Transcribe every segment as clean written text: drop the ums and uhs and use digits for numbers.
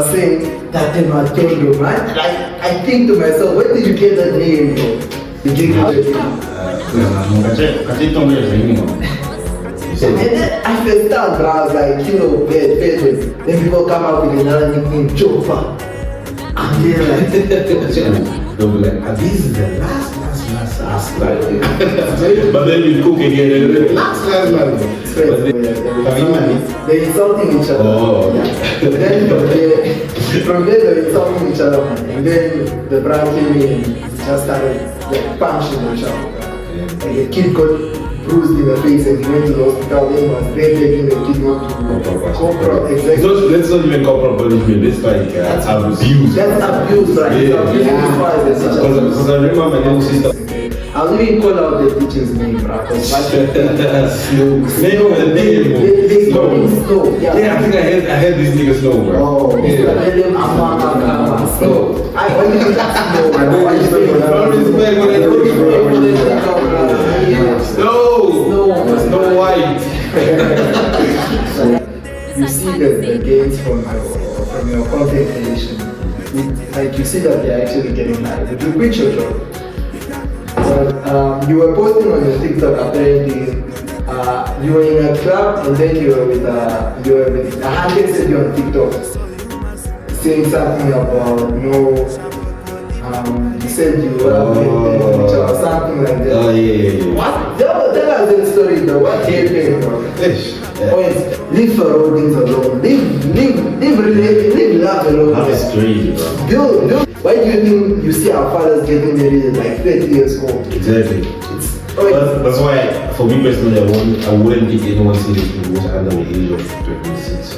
saying Tate Matondo, man. I think to myself, where did you get that name from? The name. And then I first started, but I was like, bad. Then people come up with another nickname, Jofa. And they're like, they'll be like, this is the last like, but then you cook again and then last. They're insulting each other. Oh. Yeah. Then from there they're insulting each other, and then the brand came in and just started punching each other. And the kid got bruised in the face and he went to the hospital. Then was taking the kid not to Corporal. Exactly. That's not even corporal punishment. It's like abuse. That's abuse, right? Yeah. Because I remember my little sister. I'll even call out the teacher's name, bro. Because Slow. Yeah, I think I had this nigga Slow, bro. Oh, yeah. Slow. I want you to Slow, man. Snow White. You see the gains from your content creation. Like you see that they're actually getting high. But you quit your job. But you were posting on your TikTok apparently. You were in a club and then you were with a hundred said you on TikTok saying something about you said you were with or something like that. Oh yeah. What? Tell us that story though. What happened, bro? Point. Leave surroundings alone. Leave love alone. That's crazy, bro. Dude, why do you think you see our fathers getting married at like 30 years old? Exactly. That's why, for me personally, I wouldn't give anyone serious who was under the age of 26.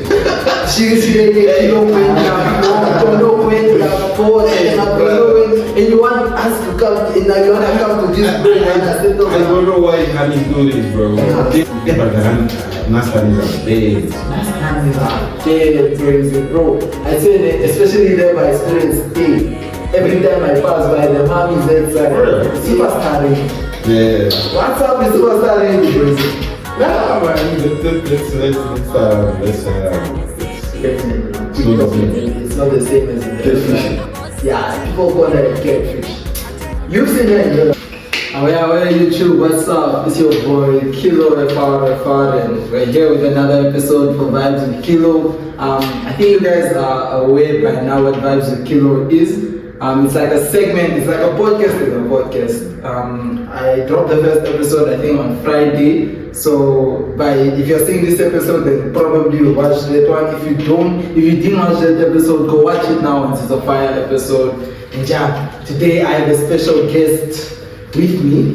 And you want us to come, and you want to come to this break. I don't know why Hanis do this, bro. But the Nust are big. Crazy, bro. I say that, especially there by experience, every time I pass by, the mom is outside. Superstar Rady. Yeah. What's up with Superstar Rady? Nah, man. It's not the same as in the yeah, people call it catfish. You've seen it. Oh yeah, YouTube, what's up? It's your boy Kilo FR, and we're here with another episode for Vibes with Kilo. I think you guys are aware by now what Vibes with Kilo is. It's like a segment, it's like a podcast with a podcast. I dropped the first episode I think on Friday. So if you're seeing this episode, then probably you watched that one. If you didn't watch that episode, go watch it now. It's a fire episode. And yeah, today I have a special guest with me.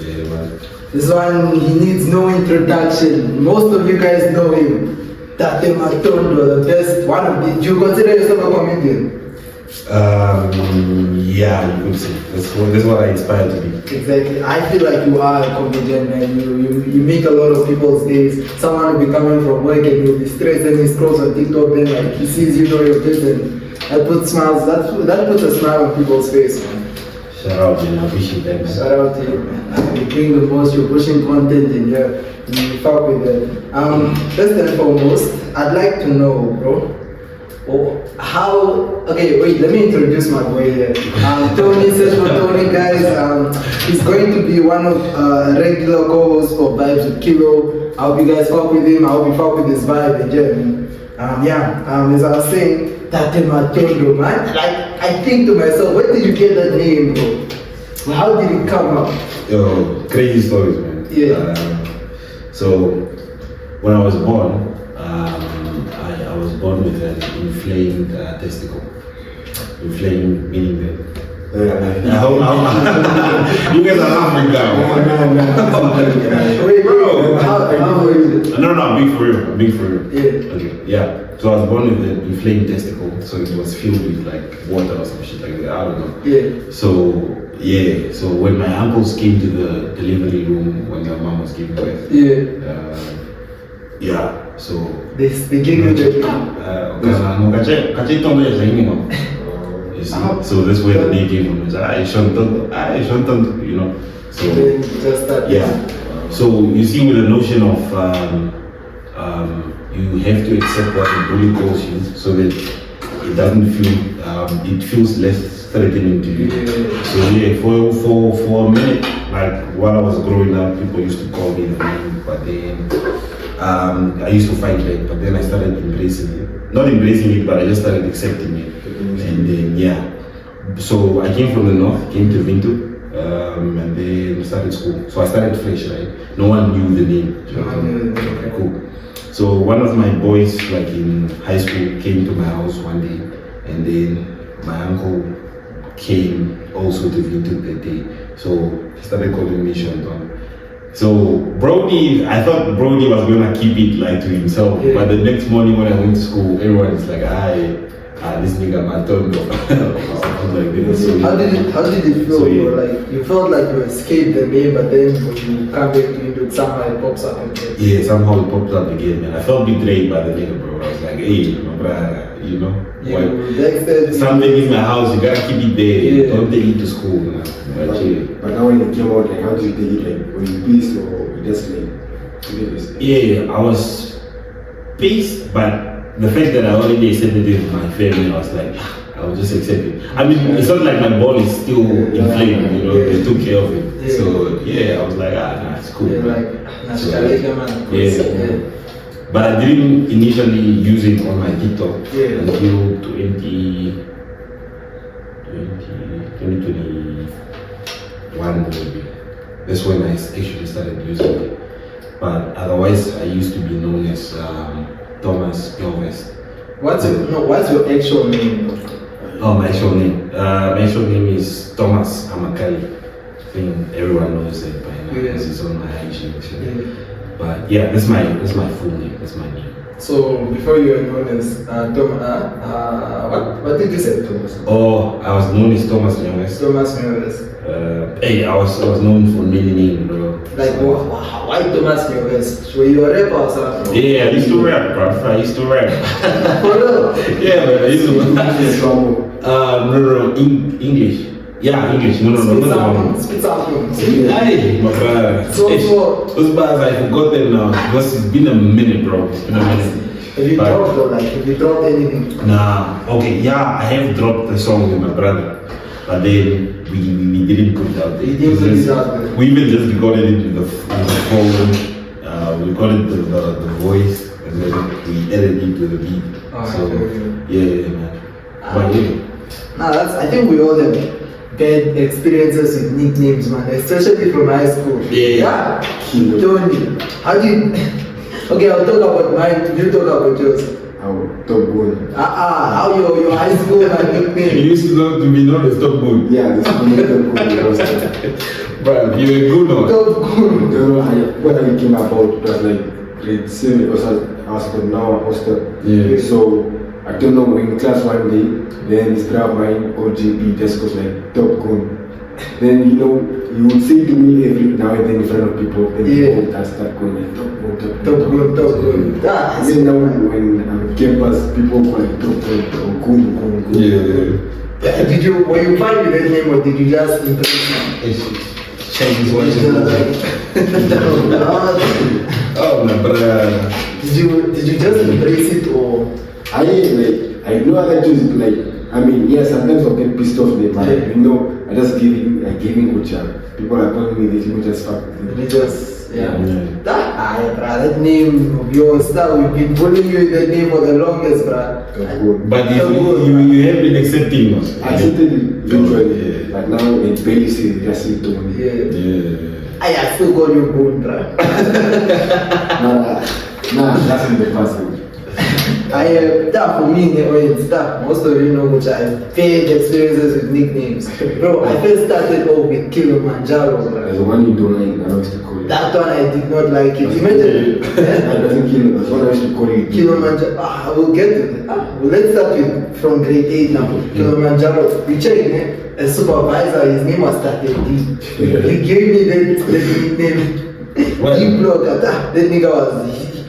Yeah, man. This one, he needs no introduction. Most of you guys know him. Tate Matondo, the best one of the. Do you consider yourself a comedian? Yeah, you could say. That's what I inspire to be. Exactly. I feel like you are a comedian, man. You make a lot of people's days. Someone will be coming from work and you'll be stressed and he scrolls on TikTok, then like he sees you know your bit and that puts smiles. That puts a smile on people's face, man. Shout out, man. I appreciate that, man. Shout out to you, man. You're doing the most. You're pushing content and you fuck with it. First and foremost, I'd like to know, bro. Okay, wait, let me introduce my boy here. Tony, search for Tony, guys. He's going to be one of regular co-hosts for Vibes with Kilo. I hope you guys fuck with him. I hope you fuck with his vibe and as I was saying, Tate Matondo, man. Like, I think to myself, where did you get that name, bro? How did it come up? Yo, crazy stories, man. Yeah. So, when I was born, I was born with an inflamed testicle. Inflamed meaning that. You guys are laughing now. Wait, bro. How No, I'm being for real. Yeah. Okay, yeah. So I was born with an inflamed testicle, so it was filled with like water or some shit like that. I don't know. Yeah. So when my uncles came to the delivery room when your mom was giving birth. So they gave you the so that's where the name came from. It's Shonton, you know. So just that. Yeah. So you see, with the notion of you have to accept what the bully calls you, so that it doesn't feel, it feels less threatening to you. So yeah, for a minute, like while I was growing up, people used to call me the name, but then I used to fight back, but then I started embracing it. Not embracing it, but I just started accepting it. And then yeah, so I came from the north, came to Vinto. And then started school. So I started fresh, right? No one knew the name. Cool. So one of my boys, like in high school, came to my house one day, and then my uncle came also to Vinto that day. So he started calling me Shanton. So Brody, I thought Brody was gonna keep it like to himself, but the next morning when I went to school, everyone is like, this nigga Matondo. Like this. So, how did it feel? So, yeah. Like you felt like you escaped the name, but then when you come back to it, somehow it pops up again. Yeah, somehow it pops up again, man. I felt betrayed by the nigga, bro. I was like, hey, my brother, you know, something in my house, you gotta keep it there. Yeah. Don't take it to school, man. But now when you came out, like, how did you take it? Like, were you pissed or just like? Yeah, I was pissed, but the fact that I already accepted it with my family, I was like, I will just accept it. I mean, it's not like my ball is still inflamed, you know, they took care of it. So, yeah, I was like, nah, it's cool. But I didn't initially use it on my TikTok until 2021 maybe. That's when I actually started using it. But otherwise, I used to be known as Thomas West. What's your actual name? Oh, my actual name. My actual name is Thomas Amakali. I think everyone knows it by now because it's on my IG. But yeah, that's my full name. That's my name. So before you were known as what did you say, Thomas? Oh, I was known as Thomas West. Thomas West. Hey, I was known for many names, bro. Like why Thomas West? Were you a rapper or something? Yeah, I used to rap, bro. I used to rap. Yeah, man, I used to no, English. Yeah, English. No. Spit something. Hey, my brother. Those bars I forgot them now because it's been a minute, bro. It's been a minute. Have you dropped anything? Nah. Okay. Yeah, I have dropped the song with my brother, but then we didn't put it out there. We even just recorded it with the phone. We recorded the voice and then we edited it to the beat. Yeah, man. But yeah. Nah, I think we all have bad experiences with nicknames, man, especially from high school. Yeah. Tony, how do you? Okay, I'll talk about mine. You talk about yours. Top Gun. How your high school nickname? You used to love to be known as Top Gun. Yeah, this is Top Gun. Bro, you were good on. Top Gun. When I came about, it was like grade 7 because I was now a hostel. Yeah. So I don't know, in class one day, then this guy of mine, OGB, just goes like, Top Gun. Then, you know, you would say to me every now and then in front of people, then people would start going like, Top Gun. Then now when I'm on campus, people call like Top Gun. Yeah. Were you fine with that name or did you just impress him? Change one. Oh my brother. Did you just embrace it or? I know I like to like. I mean, yeah, sometimes I'll get pissed off with but you know, I just giving good job. People are calling me this, you just fuck. That name of yours, we've been bullying you with that name for the longest, bro. But you have been accepting us. I accepted it eventually, but now it's barely say just say to me. I still call you Goon, bro. Nah, that's in the past. For me, most of you know which I have bad experiences with nicknames. Bro, I first started off with Kilimanjaro, bro. The one you don't like, I used to call it. That one I did not like it. Imagine. I doesn't kill it, that's what I used to call it. Kilimanjaro. We'll get to that. Let's start from grade 8 now. Kilimanjaro. We checked, a supervisor, his name was Tate. He gave me that nickname. Deep blood. That nigga was.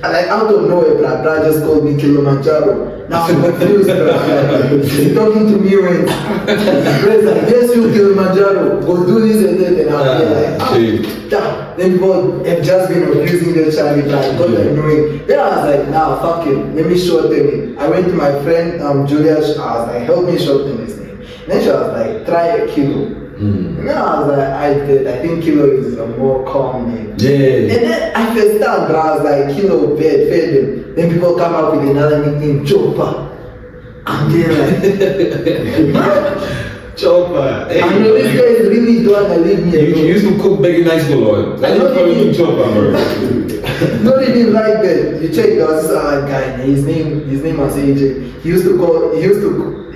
I like out of nowhere, bro just called me Kilimanjaro. Now I'm confused, bro. He's talking to me when he's like, yes, you Kilimanjaro, go do this and that, and I'll be like, damn. Then people have just been abusing the child, it got annoying. Then I was like, nah, fuck it, let me shorten it. I went to my friend Julia, I was like, help me shorten this name. Then she was like, try a Kilo. And then I was like, I think Kilo is a more calm name. Yeah. And then I first time, but I was like, Kilo, bed, fed them. Then people come up with another nickname, Chopper. And they're like, Chopper. Hey, I know this guy is really don't wanna leave me alone. You used to cook back in high school, or? I don't call you Chopper, bro. Not even like that. You check, there was this other guy, his name was AJ.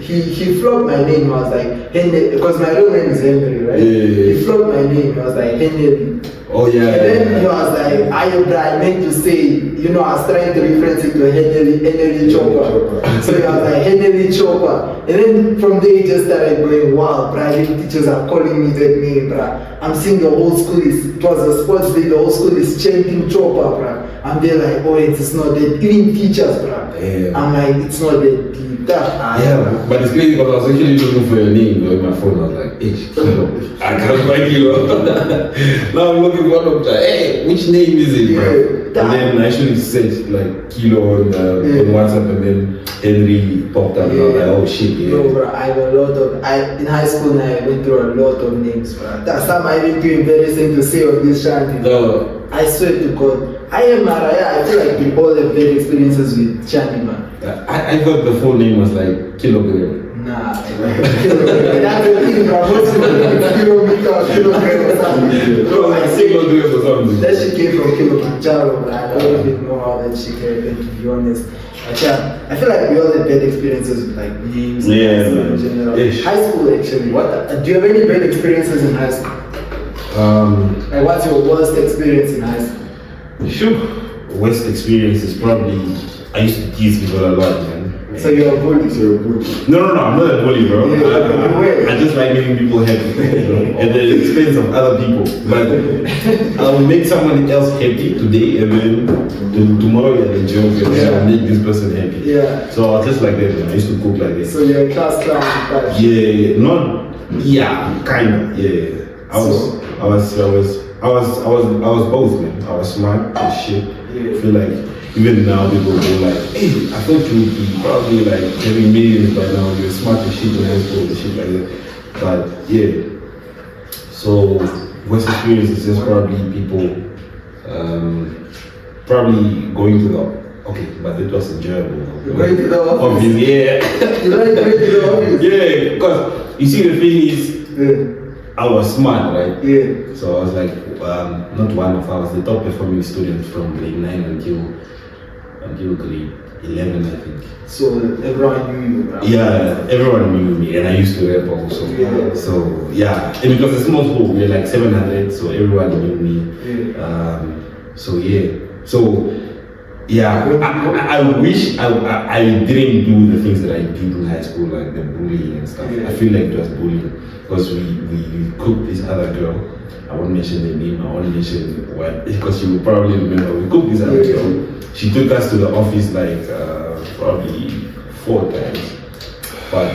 He flogged my name. I was like, Henry, because my real name is Henry, right? Yeah. He flogged my name. I was like, Henry. Oh yeah. And then he was like, I meant to say, I was trying to reference it to Henry Chopper. So he was like, Henry Chopper. And then from there he just started going, wow, bruh, teachers are calling me that name, bruh. I'm seeing the whole school it was a sports day, the whole school is chanting Chopper, bruh. And they're like, oh, it's not that, even teachers, bruh. Damn. I'm like, it's not that deep. Yeah, but it's crazy because I was actually looking for your name in my phone. I was like, hey, I can't find you. Now I'm looking for one. Hey, which name is it, bro? And then I actually searched like Kilo on WhatsApp, and then Henry popped up. And I was like, oh shit, yeah. No, bro, I have a lot of. In high school, I went through a lot of names, bro. That's time I didn't do embarrassing to say on this shanty. No. I swear to God, I am Mariah. I feel like we all have bad experiences with shanty, man. I thought the full name was like Kilogram. Nah, that's the thing, bro. Most people think kilogram or something. No, like Kilogram or something. That shit came from Kilimanjaro, but I don't even know how that shit came, to be honest. But yeah, I feel like we all had bad experiences with like names in general. Ish. High school, actually. Do you have any bad experiences in high school? Like, what's your worst experience in high school? Sure. Worst experience is probably I used to tease people a lot, man. So you're a bully? No, I'm not a bully, bro. I just like making people happy, at the expense of other people. But I'll make someone else happy today, and then tomorrow you're a joke, and then I'll make this person happy. Yeah. So I was just like that, man. I used to cook like that. So you're a class clown? Yeah, kind of, yeah. I was both, man. I was smart as shit. Yeah. I feel like even now people go like, hey, I thought you would be probably like having millions by now. You're smart as shit in high school and shit like that. But yeah. So worst experience is just probably people probably going to the but it was enjoyable. Going to the office? Yeah. You like going to the office? Yeah, because you see the thing is I was smart, right? Yeah. So I was like, not one of, I was the top performing student from grade 9 until grade 11, I think. So everyone knew you, right? Yeah, everyone knew me, and I used to rap also. Yeah. So yeah, and it was a small school, we were like 700, so everyone knew me. Yeah. So yeah, I wish I didn't do the things that I did in high school, like the bullying and stuff. Yeah. I feel like it was bullying because we cooked this other girl. I won't mention the name, I won't mention what, because you will probably remember. We cooked this other girl. She took us to the office like probably 4 times. But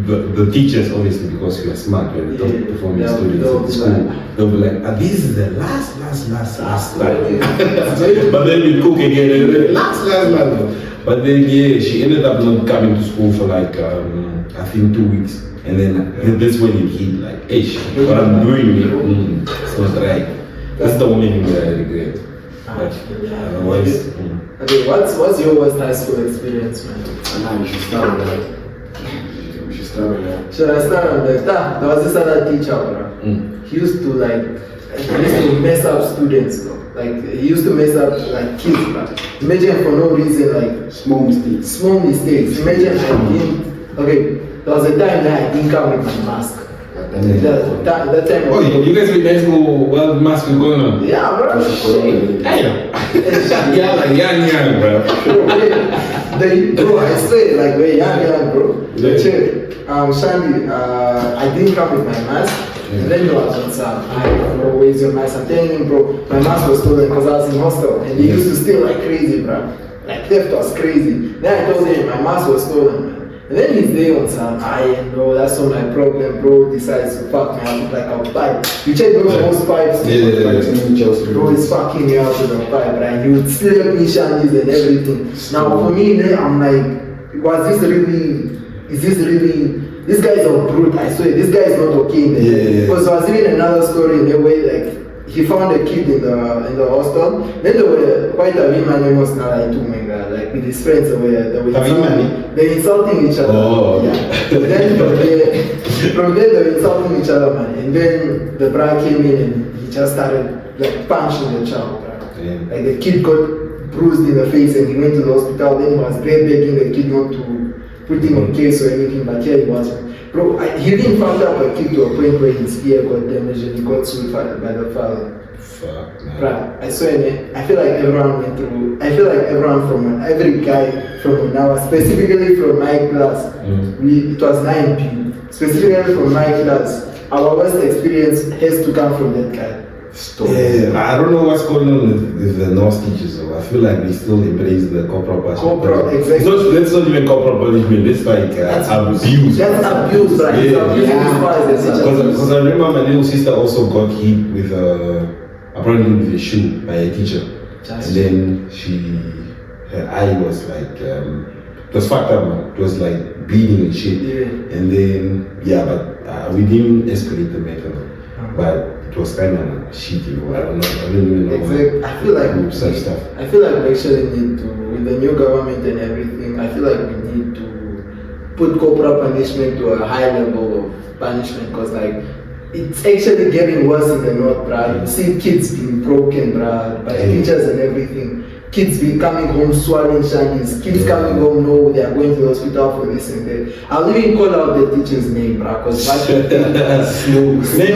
the teachers, obviously, because we are smart, we are the top performing students at the school, they'll be like, this is the last time. But then we cook again, and then last. But then she ended up not coming to school for like I think 2 weeks. And then that's when it hit, like, hey, what I'm doing, it's not right. That's the only thing that I regret. But otherwise, Okay, what's your worst high school experience, man? You should start with that. Should I start on that? There was this other teacher, bro. He used to mess up students, though. Like, he used to mess up like kids, bro. Imagine for no reason, like Small mistakes. Imagine there was a time that I didn't come with my mask. That time. Oh, you guys with high school while the mask was going on? Yeah, bro. Damn. Yeah, like young, bro. Bro, I swear, like we're young, bro. Yeah. Check. Shandy, I didn't come with my mask. And then there was on some, I don't know, where's your mask? I'm telling him, bro, my mask was stolen because I was in hostel. And they used to steal like crazy, bro. Like theft was crazy. Then I told him my mask was stolen, man. And then he's there on some, bro, that's not my problem, bro. Decides to fuck me out like a pipe. You check those pipes. Bro, he's fucking me out with a pipe, right? He would slap me shandies and everything. Now for me, then I'm like, is this really, this guy's a brute, I swear, this guy is not okay in the head. Because I was reading another story in the way, like, he found a kid in the hostel. Then there were quite a women was now like two men, like with his friends, they're insulting each other. Oh. Yeah. Then from there they were insulting each other, man. And then the bra came in and he just started like punching the child. Like the kid got bruised in the face and he went to the hospital. Then he was begging the kid not to put him on case or anything, but here he was. Bro, he didn't fuck up a kid to a point where his ear got damaged and he got sued by the father. Fuck, man. Bro, I swear, man, I feel like everyone went through, every guy from now, specifically from my class, it was 9P, specifically from my class, our worst experience has to come from that guy. Yeah, I don't know what's going on with the Nust teachers though. I feel like they still embrace the corporal punishment. Corporal, exactly. That's not even corporal punishment, it's like abuse. That's abuse, right? Because I remember my little sister also got hit with apparently with a shoe by a teacher. And then her eye was like, it was fucked up, man. It was like bleeding and shit. Yeah. And then, but we didn't escalate the matter. But it was kind of shitty, I don't know. I don't even know. Exactly. I feel like such stuff. I feel like we actually need to, with the new government and everything, I feel like we need to put corporal punishment to a high level of punishment because like it's actually getting worse in the north, bruh. You see kids being broken, bruh, by teachers and everything. Kids be coming home swallowing shandies. Kids coming home know they are going to the hospital for this and that. I'll even call out the teacher's name, bruh, because what they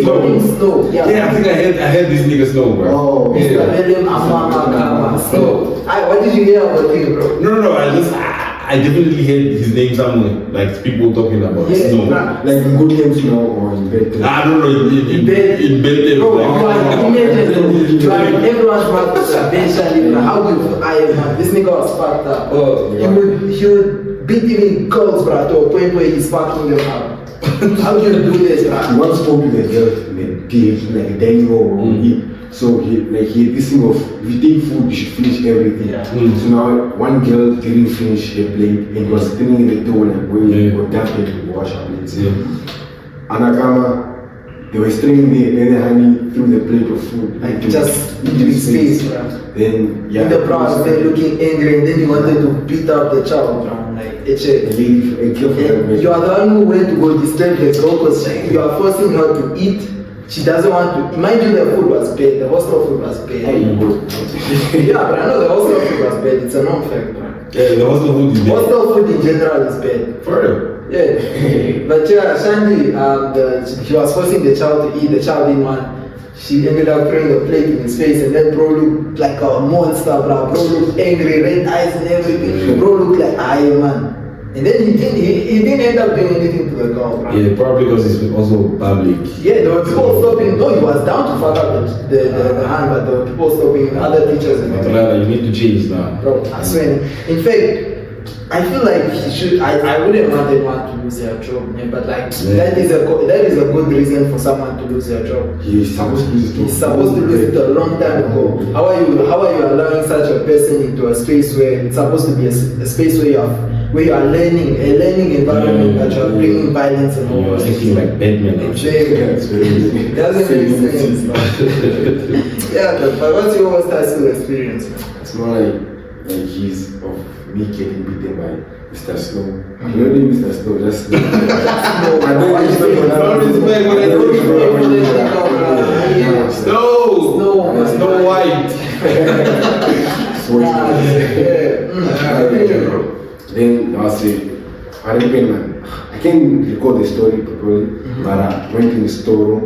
call him Snow. Yeah, I think I heard this nigga Snow, bro. Oh, Mr. William Amama Snow. What did you hear about him, bro? No, I definitely heard his name somewhere, like people talking about Snow. Like in good games now or in bed. I don't know, in bed. Bro, you are everyone's mouth eventually. How good I am, man. This nigga was fucked up. He would beat even girls, bro, to a point where he's fucking them up. How do you do this, bro? He once spoke to the girl in the PH, like a dining hall. So he this thing of if you take food, you should finish everything. So now one girl didn't finish her plate and was sitting in the door like when you go down to wash her plates. Anakama, they were staying there, then they honey threw the plate of food like just into his face, bro. Then in the bra, then looking angry, and then he wanted to beat up the child, bro. Like you are the one who went to go disturb the girl because you are forcing her to eat. She doesn't want to. Mind you, the food was bad. The hostel food was bad. Yeah, but I know the hostel food was bad. It's a non-fact, man. Yeah, the hostel food is bad. Hostel food in general is bad. For real? Yeah. But yeah, Shandy, she was forcing the child to eat. The child didn't want. She ended up throwing the plate in his face, and then bro looked like a monster, bro. Bro looked angry, red eyes and everything. Bro looked like Iron Man. And then he didn't end up doing anything to the girl, bro. Yeah, probably because it's also public. Yeah, there were people stopping. No, he was down to fuck up the hand, but there were people stopping other teachers and everything. You need to change now. Bro, I swear. In fact, I feel like he should. I wouldn't want anyone to lose their job, man. But like that is a good reason for someone to lose their job. He's supposed to lose it. He's supposed to lose it a long time ago. How are you allowing such a person into a space where it's supposed to be a space where you are learning, a learning environment that you are bringing violence and all that. Thinking like Batman. It doesn't make sense. Yeah, but what's your worst high school experience, man? It's more like he's of me getting beaten by Mr. Snow. You know the Mr. Snow, just Snow. I don't want to Snow White. Then I say, I didn't man. I can't recall the story properly, but I went in the store.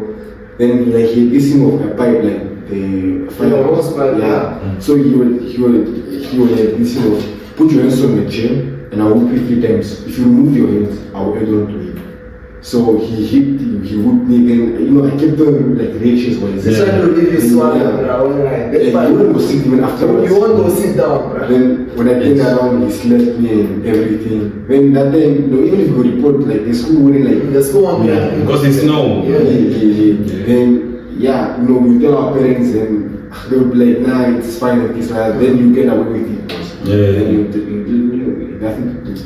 Then like he had this thing of a pipe, like the fire hose pipe, yeah. So he would like this thing of put your hands on the chair and I will whip it 3 times. If you remove your hands, I will add on to it. So he hit him, he whipped me, then I kept on like reactions when he's trying to leave you swallow, bro. You wouldn't go sit even afterwards. You won't go sit down, bro. Then when I came around, he slapped me and everything. Then that time, even if you report, like the school wouldn't like. The school won't Because it's no. Yeah. Then we tell our parents and they would be like, nah, it's fine and this like that. Then you get away with it. Then you nothing to do.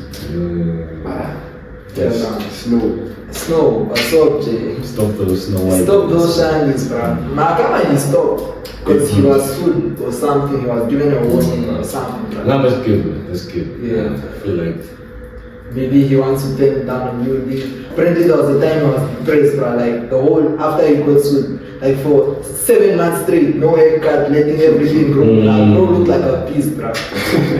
Snow, what's up, Jay? Stop those snow white. Stop those shinies, bro. Makama, he stopped because he was sued or something. He was given a warning or something. Bro. No, that's good, man. That's good. Yeah. I feel like maybe he wants to turn down on you. Apparently, there was a time I was depressed, bro. Like the whole after he got sued, like for 7 months straight, no haircut, letting everything grow. Bro looked like a piece, bro.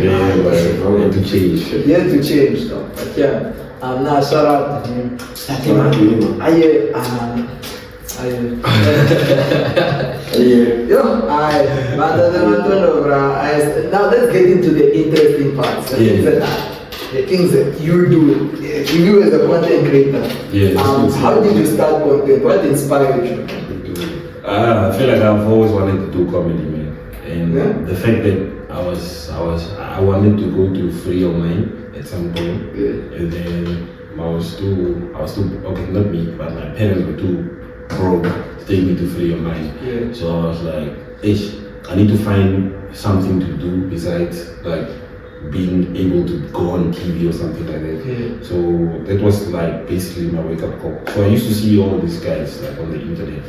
yeah, but you have to change. He had to change, though. But yeah. Now shout out to him. Matondo, bro. Now let's get into the interesting parts. The things that you do. You as a content creator. Yeah. How did you start content? What inspired you? I feel like I've always wanted to do comedy, man. And the fact that I wanted to go to free of mine at some point, and then I was too okay, not me, but my parents were too broke to take me to free of mine. So I was like, I need to find something to do besides like being able to go on TV or something like that. So that was like basically my wake up call. So I used to see all these guys like on the internet,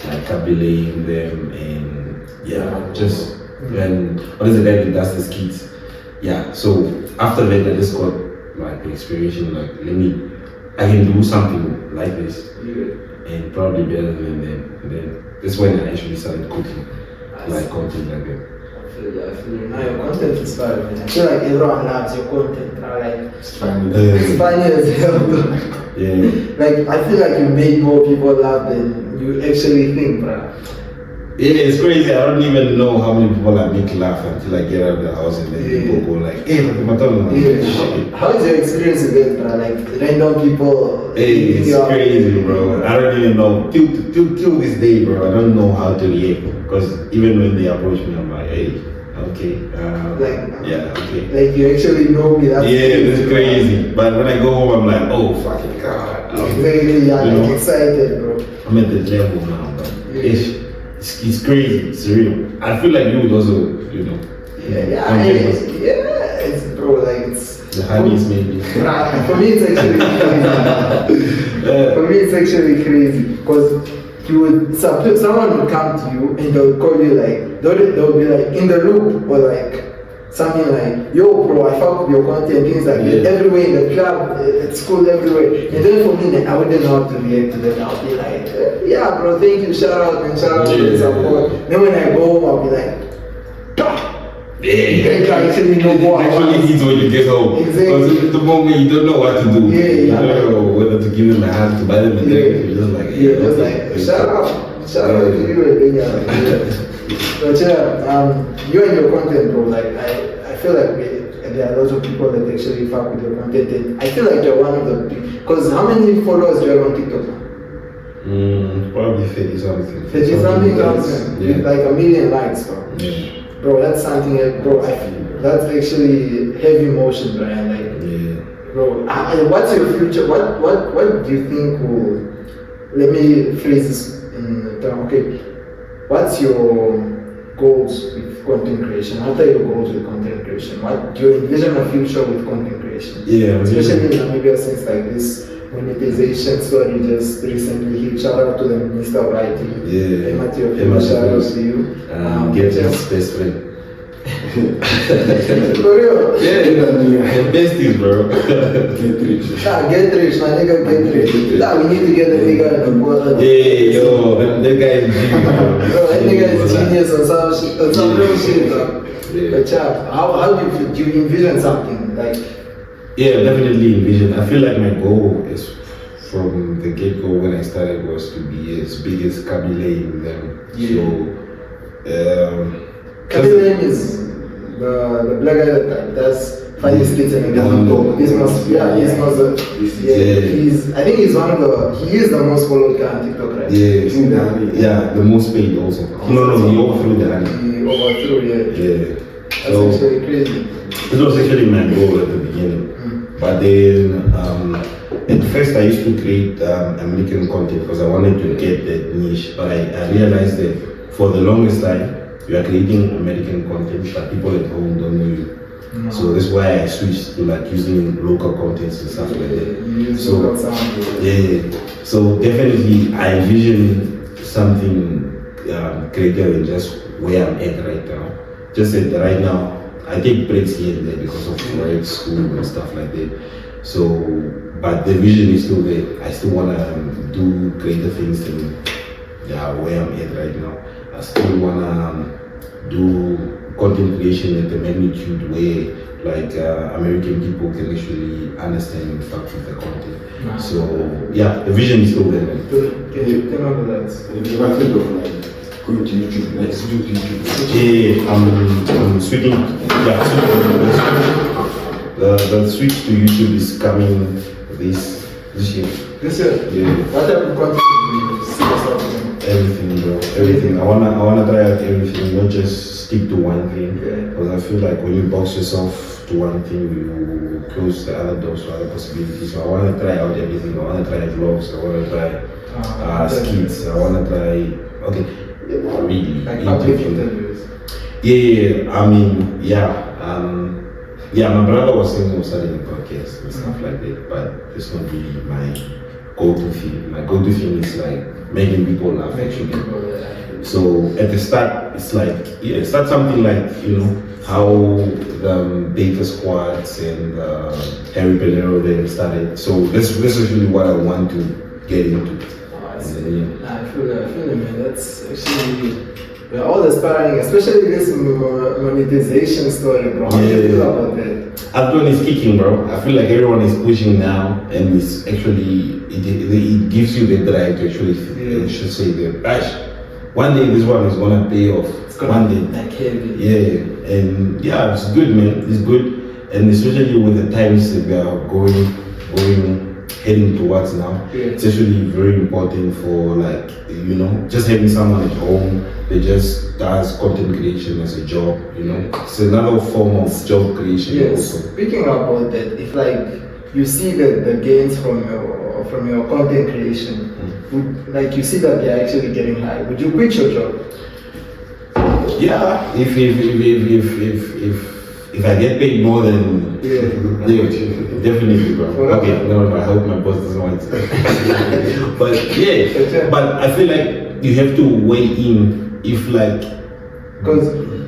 like cabeling them and just and what is the guy that does the skits? So after that I just got like the inspiration, like I can do something like this and probably better than them. And then that's when I actually started cooking, like content like that. I feel you. Now your content is fire, man. I feel like everyone loves your content, bro. Like it's funny. It's funny as hell, bro. Like I feel like you make more people laugh than you actually think, bro. Yeah, it's crazy. I don't even know how many people I make laugh until I get out of the house and then people go like, hey, Matondo. How is your experience with it, bro? Like random people. Hey, it's crazy, bro. I don't even know. Till this day, bro, I don't know how to react. Because even when they approach me, I'm like, hey, okay. Okay. Like you actually know me. That's that's crazy. But when I go home, I'm like, oh, fucking God. Like excited, bro. I'm at the level now, bro. It's crazy, it's real. I feel like you would also, it's bro, like it's the honeys maybe. For me it's actually crazy. Because someone would come to you and they'll call you like they'll be like in the loop or like something like, yo bro, I fuck with your content, things like that, everywhere in the club, at school, everywhere. And then for me, I wouldn't know how to react to them. I'll be like, yeah bro, thank you, shout out for the support. Then when I go home, I'll be like, actually know what actually it's when you get home. Because at the moment you don't know what to do. You don't know whether to give them a hand, to buy them a drink. You're just like, shout out to you. But you and your content, bro, like I feel like there are lots of people that actually fuck with your content, and I feel like you're one of the big. Because how many followers do you have on TikTok now? Probably 30 something. 30 something thousand, with like 1 million likes, bro. Bro, that's something, bro. I feel that's actually heavy motion, bro. And like, bro, what's your future? What do you think will? Let me phrase this in term. Okay. What's your goals with content creation? What are your goals with content creation? What do you envision a future with content creation? Especially in Namibia, since like this monetization story just recently hit. Shout out to the Minister of IT. Shout out to you. Get his best friend. For real? Besties, bro. Get rich. Get rich, my nigga, get rich. We need to get the nigga in the water. That guy is genius, bro. That nigga is genius on some real shit, bro. But how do you envision something like Yeah, definitely envision. I feel like my goal is from the get-go when I started was to be as big as Kabile with them. Kabile is the black guy that does funny skits and everything. He's I think he's one of he is the most followed guy on TikTok, right? Yeah, the most paid also. No, he overthrew the honey. He overthrew, yeah. That's actually crazy. It was actually my goal at the beginning. But then, at first I used to create American content because I wanted to get that niche. But I realized that for the longest time, you are creating American content, but people at home don't know you. No. So that's why I switched to like using local contents and stuff like that. So so definitely I envision something greater than just where I'm at right now. Just that right now I take breaks here and there because of work, school and stuff like that. So, but the vision is still there. I still wanna do greater things than where I'm at right now. I still wanna do content creation at the magnitude where like American people can actually understand and fuck with the content. Wow. So the vision is still there, man. Can you tell me that? You ever think of like going to YouTube, like switching to YouTube? Yeah, I'm switching. The switch to YouTube is coming this year. This year? Yeah. What type of content do you see? Everything, bro. Everything. I wanna try out everything, not just stick to one thing. Because I feel like when you box yourself to one thing, you close the other doors to other possibilities. So I wanna try out everything. I wanna try vlogs. I wanna try skits. I wanna try really like public interviews. My brother was saying he was starting a podcast and stuff like that, but it's not really my go-to thing. My go-to thing is like making people laugh actually. So at the start, it's like, start something like, how the Beta Squads and Harry Pelero then started. So that's actually what I want to get into. I feel it, man. That's actually, we're all aspiring, especially this monetization story, bro. How do you feel about that? Everyone is kicking, bro. I feel like everyone is pushing now, and it's actually, it gives you the drive to actually, you should say that, gosh, one day this one is gonna pay off. It's gonna be like heavy. Yeah, and it's good, man. It's good, and especially with the times that we are heading towards now. It's actually very important for like, just having someone at home that just does content creation as a job, It's another form of job creation also. Speaking about that, if like you see the gains from your content creation, like you see that they're actually getting high, would you quit your job? Yeah, if I get paid more than definitely, bro. Okay, no, I hope my boss doesn't want to. But I feel like you have to weigh in if like, because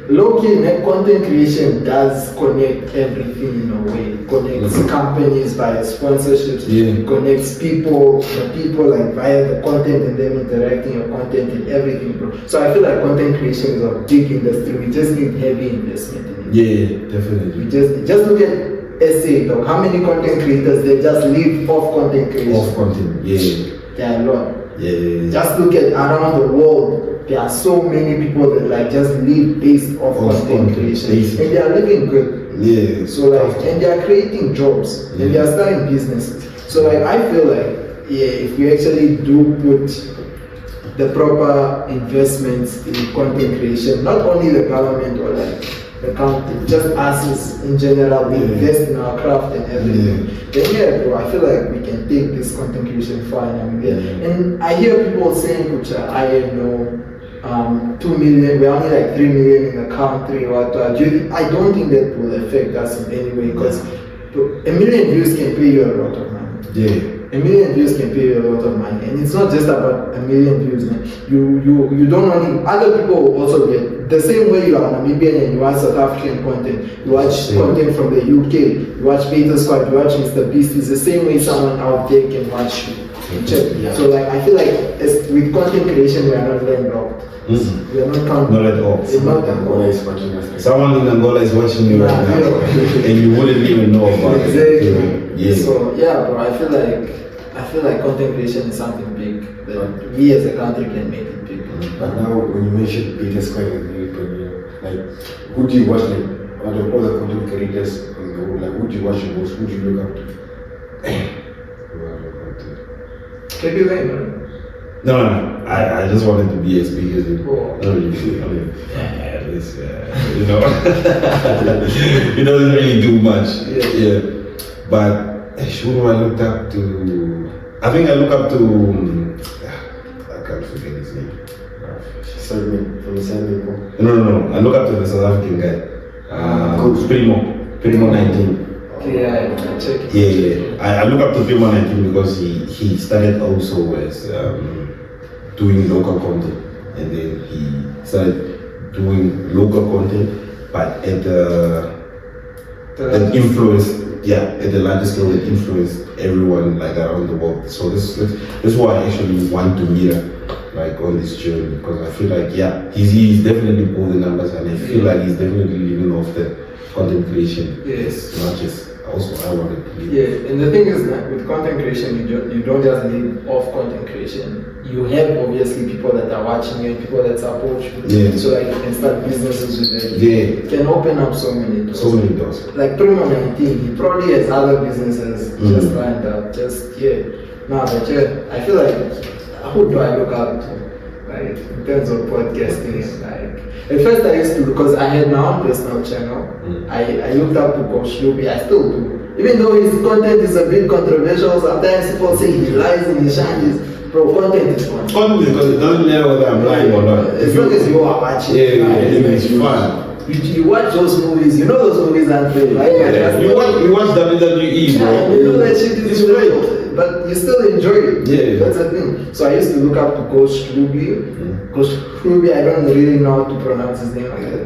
low-key content creation does connect everything in a way. It connects companies via sponsorships, connects people like via the content and them interacting your content and everything, bro. So I feel like content creation is a big industry. We just need heavy investment in it. Yeah, definitely. We just look at SA, dog. How many content creators they just live off content creation? Off content, There are a lot. Yeah. Just look at around the world. There are so many people that like just live based off content creation, and they are living good. Yeah. So like, and they are creating jobs, and they are starting businesses. So like, I feel like if we actually do put the proper investments in content creation, not only the government or like the country, just us in general, we invest in our craft and everything. Then bro, I feel like we can take this content creation far and and I hear people saying, Kucha, I know 2 million, we're only like 3 million in the country, I don't think that will affect us in any way, because 1 million views can pay you a lot of money. 1 million views can pay you a lot of money, and it's not just about 1 million views, man. You don't only, other people will also get, the same way you are Namibian and you watch South African content, you watch content from the UK, you watch Beta Squad, you watch Mr. Beast, it's the same way someone out there can watch you. Check. So like I feel like with content creation we are not landlocked. We are not Not at all. It's not Angola is watching us. Someone in Angola is watching you right now, and you wouldn't even know about it. Exactly. Yeah. So yeah, bro, I feel like content creation is something big that we as a country can make it big. But now, when you mention Peter's quite a very like, who do you watch, like, out of all the content creators in the world, like, who do you watch the most? Who do you look up to? Maybe Raymond. No. I just wanted to be as big as him. Oh. Not really big. I mean, at least, you know, he doesn't really do much. Yeah. But who do I look up to? I think I look up to. I can't forget his name. Sermon, from the Sermon. No. I look up to the South African guy. Primo 19. Yeah, I check. Yeah. I look up to Primo 19 because he started also as doing local content, and then he started doing local content, but at an influence, at the largest scale, it influenced everyone like around the world. So this is why I actually want to meet her, like on this journey, because I feel like he's definitely pulled the numbers, and I feel like he's definitely living off the content creation. Yes. Not just also I wanted to live. Yeah, and the thing is that with content creation, you don't just live off content creation. You have obviously people that are watching you and people that support you. Yeah. So like you can start businesses with them. Yeah. You can open up so many doors. So many doors. Like Primo 19, he probably has other businesses just lined up. I feel like who do I look up to? Like in terms of podcasting, like at first I used to, because I had my own personal channel. I looked up to Coach Luby. I still do. Even though his content is a bit controversial, sometimes people say he lies and he shines. Bro, content is fun. Content because it doesn't matter whether I'm lying or not. As long as you are watching. It's fun. You watch those movies, you know those movies aren't real, right? You watch WWE, bro. You know that shit is real, but you still enjoy it. Yeah. That's the thing. So I used to look up to Coach Ruby. Coach Ruby, I don't really know how to pronounce his name like that,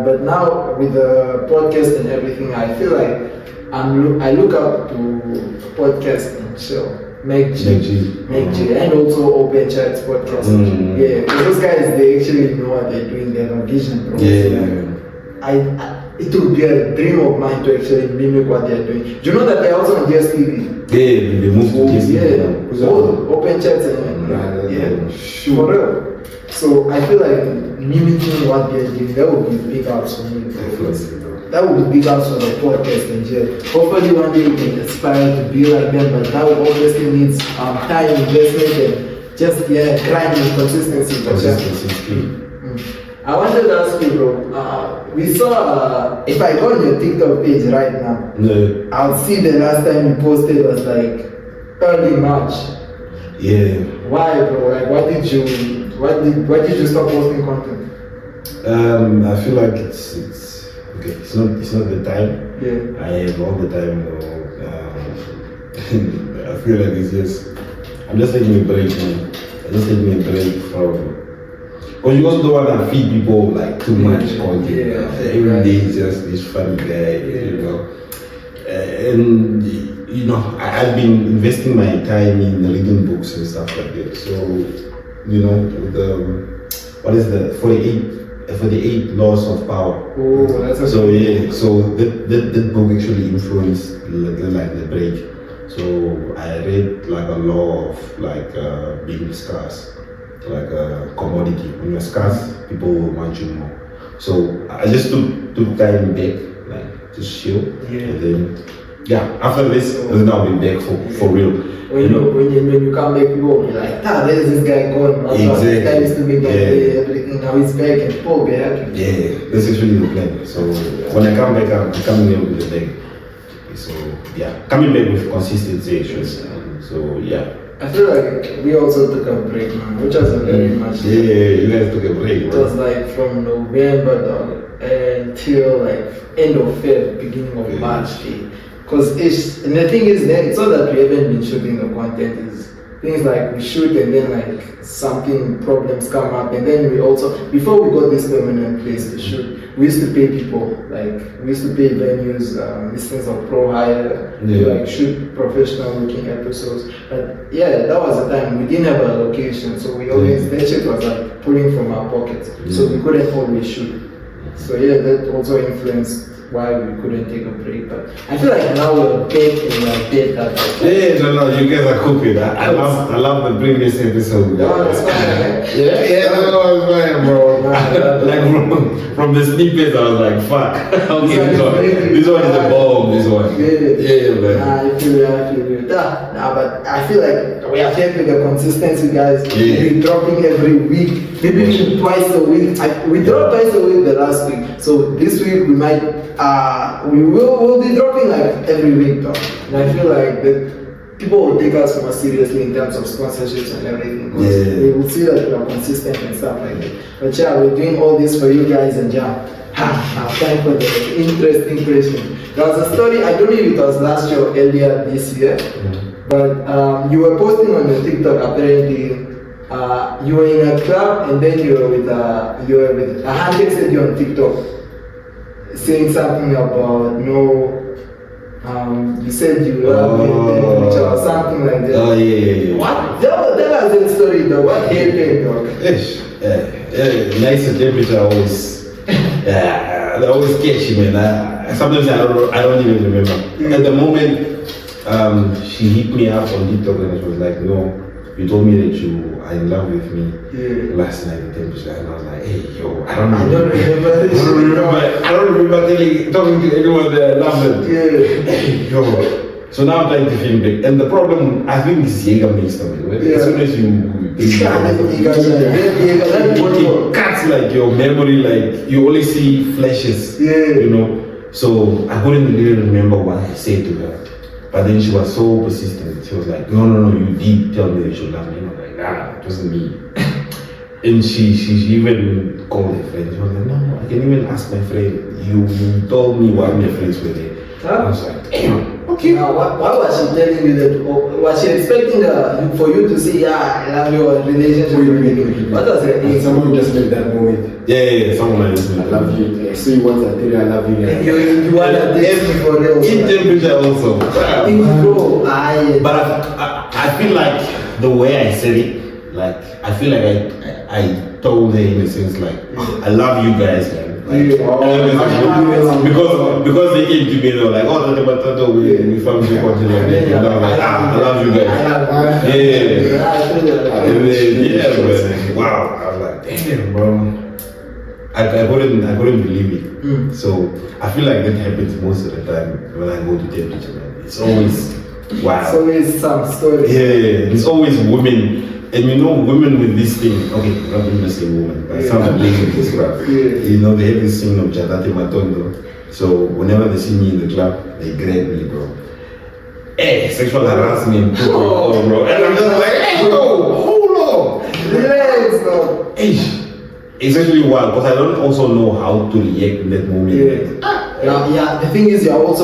but now with the podcast and everything, I feel like I look up to podcast and chill. Make G, and also Open Chats podcast. Yeah, because those guys, they actually know what they're doing. They have a vision, bro. It would be a dream of mine to actually mimic what they're doing. Do you know that they're also on DSTV? Yeah, they moved to DSTV. Yeah, Open Chats and for real. So I feel like mimicking what they're doing, that would be big ups for me. That would be big ups for the podcast in jail. Hopefully one day we can aspire to be like them, but that obviously needs time, investment, and just grind and consistency. I wanted to ask you, bro. We saw if I go on your TikTok page right now, I'll see the last time you posted was like early March. Yeah. Why, bro? Like, why did you stop posting content? I feel like it's not the time. Yeah. I have all the time though. I feel like I'm just taking a break, man. I'm just taking a break from. Because you also don't want to feed people like too much content. Every day is just this funny guy, you know. And you know, I've been investing my time in reading books and stuff like that. So, you know, what is the 48 laws of power. Oh, that's a so that book actually influenced like the break. So I read like a law of like being scarce, like a commodity. When you're scarce, people will want you more. So I just took time back, like just chill, and then after this, then I'll be back for real. When you come back home, you're like, where's this guy going? Exactly. This guy used to make everything, now he's back and people will be happy. Yeah, that's actually the plan. So when I come back, I'm coming in with the bag. So coming back with consistency actually. So I feel like we also took a break, man, which was a very much. Yeah, you guys took a break. It was like from November until like end of Feb, beginning of March. Because and the thing is that it's not that we haven't been shooting the content, is things like we shoot and then like problems come up, and then we also, before we got this permanent place to shoot, we used to pay people, like we used to pay venues, instance of pro hire, to like shoot professional looking episodes. But yeah, that was the time we didn't have a location, so we always that shit was like pulling from our pockets, so we couldn't always shoot. So yeah, that also influenced why we couldn't take a break. But I feel like now we're back in like that. No, you guys are cooking. I love the previous episode. No, that's fine, right? It's fine, bro. Like from the snippets, I was like, fuck. Okay, this one is a bomb. This one. Yeah, man. I feel you. Nah, but I feel like we are kept with the consistency, guys. We're dropping every week, maybe even twice a week. We dropped twice a week the last week, so this week we might, we'll be dropping like every week, though. And I feel like that people will take us more seriously in terms of sponsorships and everything. They will see that we are consistent and stuff like that. But yeah, we're doing all this for you guys, and yeah. Time for the interesting question. There was a story, I don't know if it was last year or earlier this year, but you were posting on your TikTok apparently, you were in a club and then you were with a handshake said you on TikTok saying something about you said you love me or something like that. Oh yeah. What? Tell us that story though, what happened dog? Nice temperature always. They always catch you, man. Sometimes I don't even remember. At the moment, she hit me up on TikTok and she was like, "No, you told me that you are in love with me last night in temperature," and I was like, "Hey, yo, I don't remember talking to anyone that I love them." Hey, yo. So now I'm trying to think back, and the problem I think is Jaeger mixed up. As soon as it cuts like your memory, like you only see flashes, you know. So I couldn't really remember what I said to her, but then she was so persistent. She was like, "No, you did tell me that you love me." And I was like, "Nah, it wasn't me." And she even called her friend. She was like, "No, I can even ask my friend. You told me why my friends were there." I was like, "Damn." Okay. Now, why was she telling you that? Was she expecting for you to say, "Yeah, I love your relationship"? What was her aim? Someone just made that moment. Yeah, someone like this. I love you. I saw you once, I tell you I love you. You want to date me for real? In temperature also. But I feel like the way I said it, like I feel like I told her in a sense like, "I love you guys, man." Like, because they came to me, they were like, "Oh, the Matondo, we found you watching like that." And I was like, "I love you guys." Yeah, wow. I was like, "Damn, bro." I couldn't believe it. So I feel like that happens most of the time when I go to temperature, man. It's always wow. It's always some story. Yeah, it's always women. And you know, women with this thing, okay, I'm not going to say woman, but some ladies with this crap. You know, they have this thing of Tate Matondo. So whenever they see me in the club, they grab me, bro. Hey, sexual harassment, bro. And I'm just like, hey, yo, hold on. Relax, bro. Hey, it's actually wild because I don't also know how to react in that moment. Yeah, the thing is, you're like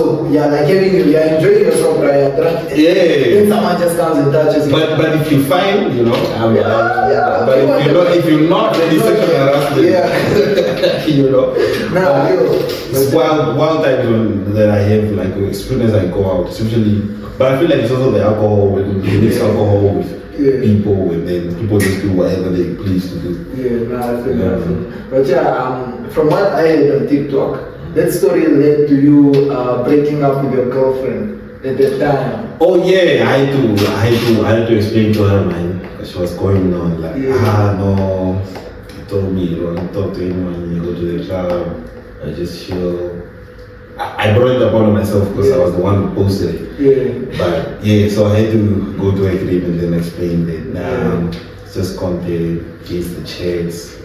you're enjoying yourself, right? Then someone just comes and touches you. But if you find, you know, but if you're not, then it's sexual harassment. You know. It's wild times that I have, like, experience I go out, especially. But I feel like it's also the alcohol, when you mix alcohol with people, and then people just do whatever they please to do. I feel that. But from what I heard on TikTok, that story led to you breaking up with your girlfriend at that time. Oh yeah, I had to explain to her, man, because she was going on like, no, you told me you don't talk to anyone, you go to the club, I just chill. I brought it upon myself because I was the one who posted it. But so I had to go to a crib and then explain that. It's just content, here's the checks.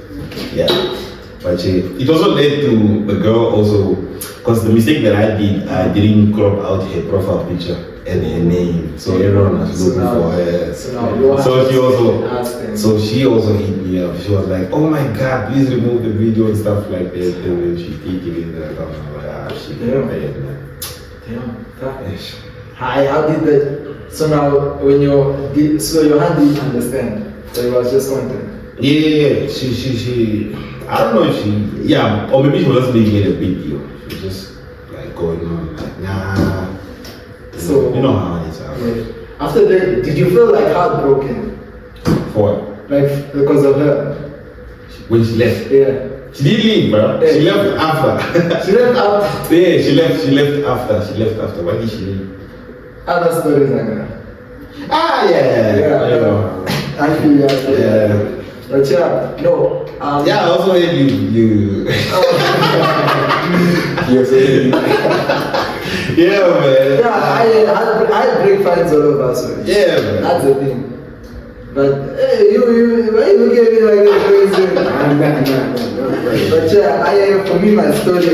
But it also led to the girl also, because the mistake that I did, I didn't crop out her profile picture and her name, so everyone was looking for her. So she also hit me up. She was like, "Oh my God, please remove the video and stuff like that." And then she did it in the account. I was like, she did it, man. Damn. How did that? So now when so your hand didn't understand, so it was just content. Yeah. She. I don't know if she. Yeah, or maybe she was making it a big deal. She was just like going on like, nah. So you know how it is. Yeah. After that, did you feel like heartbroken? For what? Like because of her? When she left. Yeah. She didn't leave, bro. Yeah. She left after. She left after. Yeah, she left after. She left after. Why did she leave? Other stories like that. Yeah. I know. I feel you. Yeah. But yeah, no. Yeah, I also heard you. Yeah, man. Yeah, I had break fights all over. So Yeah, man. that's the thing. But hey, why you look at me like that crazy? But yeah, for me, my story,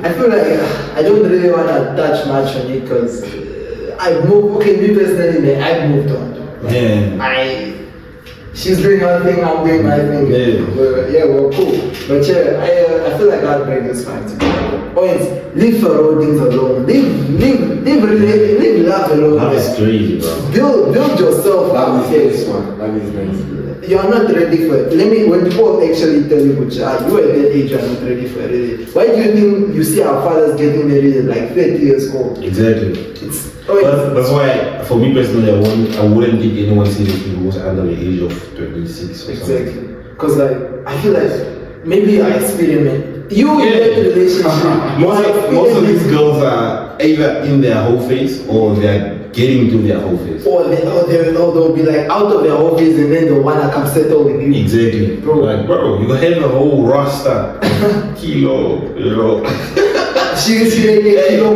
I feel like I don't really want to touch much on it because I moved. Okay, me personally, I moved on. Yeah. She's doing her thing, I'm doing my thing. Yeah. We're cool. But yeah, I feel like heartbreak is fine to me. Always leave for all things alone. Leave love alone. Love is crazy, bro. Build yourself. Love is nice. You are not ready for it. When people actually tell you, you are at that age, you are not ready for it. Why do you think you see our fathers getting married at like 30 years old? Exactly. That's why, for me personally, I wouldn't take anyone seriously who was under the age of 26 or something. Exactly. Because I feel like maybe I experiment. You in that relationship. Most of these girls are either in their whole phase or they're getting to their whole phase. Or they'll be like out of their whole phase and then they'll wanna come settle with you. Exactly. Bro. Like, bro, you have a whole roster. Kilo, you know. She kilo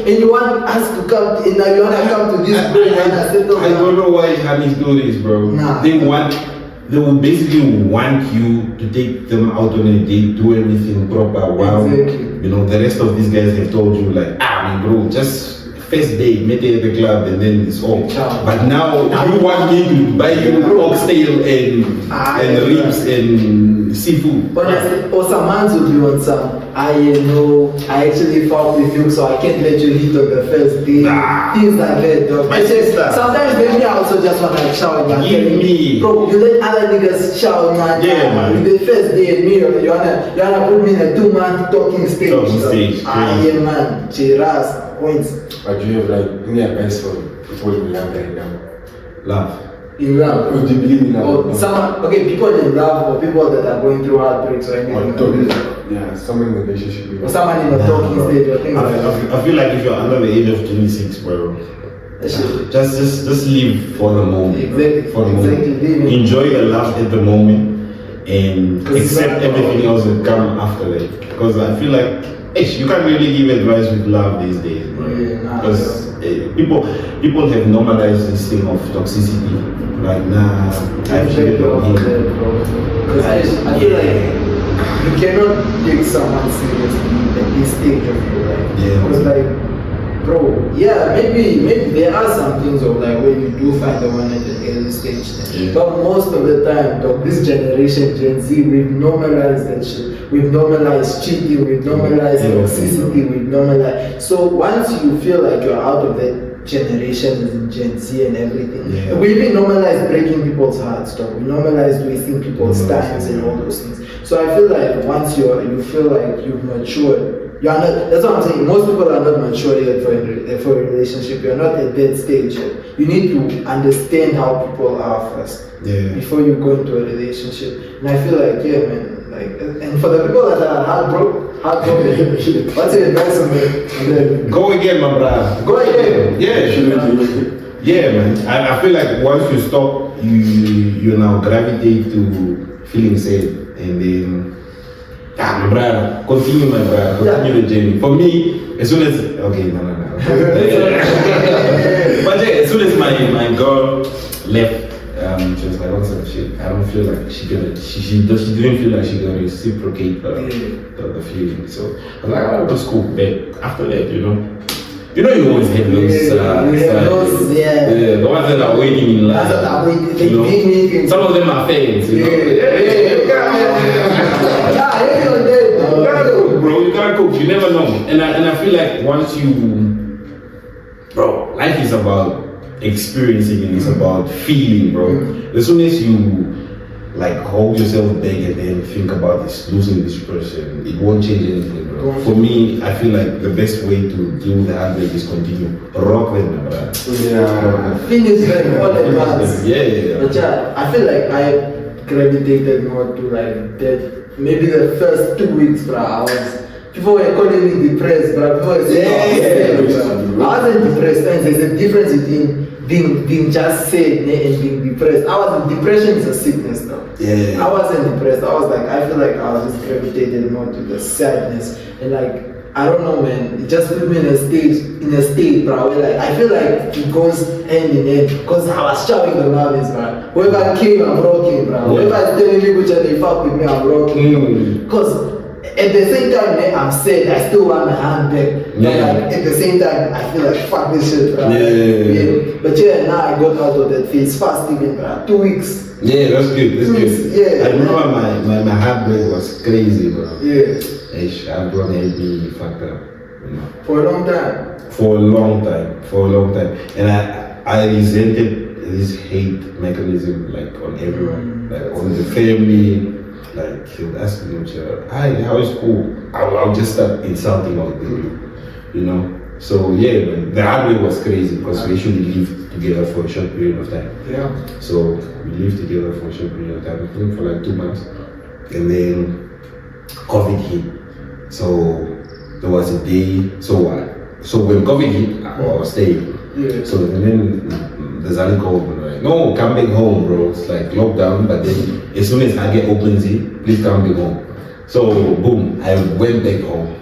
and you want us to come and now you wanna come to this place and settle I don't know why Hamis do this, bro. Nah. They will basically want you to take them out on a date, do everything proper. Wow. Exactly. You know, the rest of these guys have told you like, bro, just first day, meet at the club and then it's all. But now you want me to buy you oxtail and ribs and seafood. Honestly, or some man's will be on some, I actually fought with you so I can't let you hit on the first day. Things like that, dog. My sister. Sometimes maybe I also just want to shout and Give me. Bro, you let other niggas shout, man. Yeah, man. The first day and me, you wanna put me in a 2-month talking stage. Yeah, man. Chiras, points. But do you have like any advice for people in love right now? Love. In love? Or do you believe in love? Or someone, okay, people in love or people that are going through heartbreaks or anything. Yeah, someone in a relationship. Or someone in a talking stage or things like that. I feel like if you're under the age of 26, bro, just live for the moment. Exactly. For the moment. Enjoy the love at the moment and accept everything else that come after that. Because I feel like you can't really give advice with love these days, bro. Because people have normalized this thing of toxicity. Like, I feel Because I feel like you cannot take someone seriously at this stage of your life. Yeah. Because like, bro, maybe there are some things of like where you do find the one at the early stage. Yeah. But most of the time, dog, this generation, Gen Z, we've normalized that shit. We've normalized cheating, we've normalized toxicity, we've normalized. So once you feel like you're out of that generation, Gen Z and everything, we even normalize breaking people's hearts, dog. We normalize wasting people's times and all those things. So I feel like once you feel like you've matured, you are not. That's what I'm saying. Most people are not mature yet for a relationship. You're not at that stage yet. You need to understand how people are first before you go into a relationship. And I feel like man, like, and for the people that are heartbroken, what's your advice on that? go again, my brother. Go again. Yeah, man. I feel like once you stop, you now gravitate to feeling sad, and then my brother, continue the journey. For me, as soon as no. But as soon as my girl left, she was like, "What's up, shit? I don't feel like she didn't feel like she gonna reciprocate the feeling." So I was like, "Oh, that's cool." But after that, you always have those, the ones that are waiting in line. Some of them are fans, bro, you gotta cook. You never know, and I feel like once life is about experiencing it, it's about feeling, bro. As soon as you like hold yourself back and then think about this, losing this person, it won't change anything, bro. For me, I feel like the best way to deal with the heartbreak is continue. Rock them, my brother. Yeah. Finish them all at once. Yeah. But yeah, I feel like I gravitated more to like that. Maybe the first 2 weeks, bro, people were calling me depressed, bro. People were saying, I wasn't depressed. And there's a difference between being just sad and being depressed. Depression is a sickness though. Yeah. I wasn't depressed. I was like, I feel like I was just gravitated more to the sadness and like, I don't know, man. It just put me in a state, bro. Where like I feel like it goes hand in hand because I was shouting the loudest, bro. Whoever came, I'm rocking, bro. Whoever is telling me which they fuck with me, I'm rocking. Because at the same time, man, I'm sad. I still want my hand back. But like, at the same time, I feel like fuck this shit, bro. Yeah. But yeah, now I got out of that phase fast, even, bro. 2 weeks. Yeah, that's good. That's good. Yeah. I remember my heartbreak was crazy, bro. Yeah. I've gone and be fucked up, you know. For a long time. For a long time. And I resented this hate mechanism like on everyone, like on the family. Like he'll ask me, hi, how is school? I'll just start insulting all the people, you know. So yeah, man, the heartbreak was crazy because we usually live together for a short period of time. Yeah. So we lived together for a short period of time, I think for like 2 months. And then COVID hit. So there was a day, so when COVID hit, I was staying. Yeah. So and then the Zali called me, like, no, come back home, bro. It's like lockdown, but then as soon as I get opens it, please come back home. So boom, I went back home.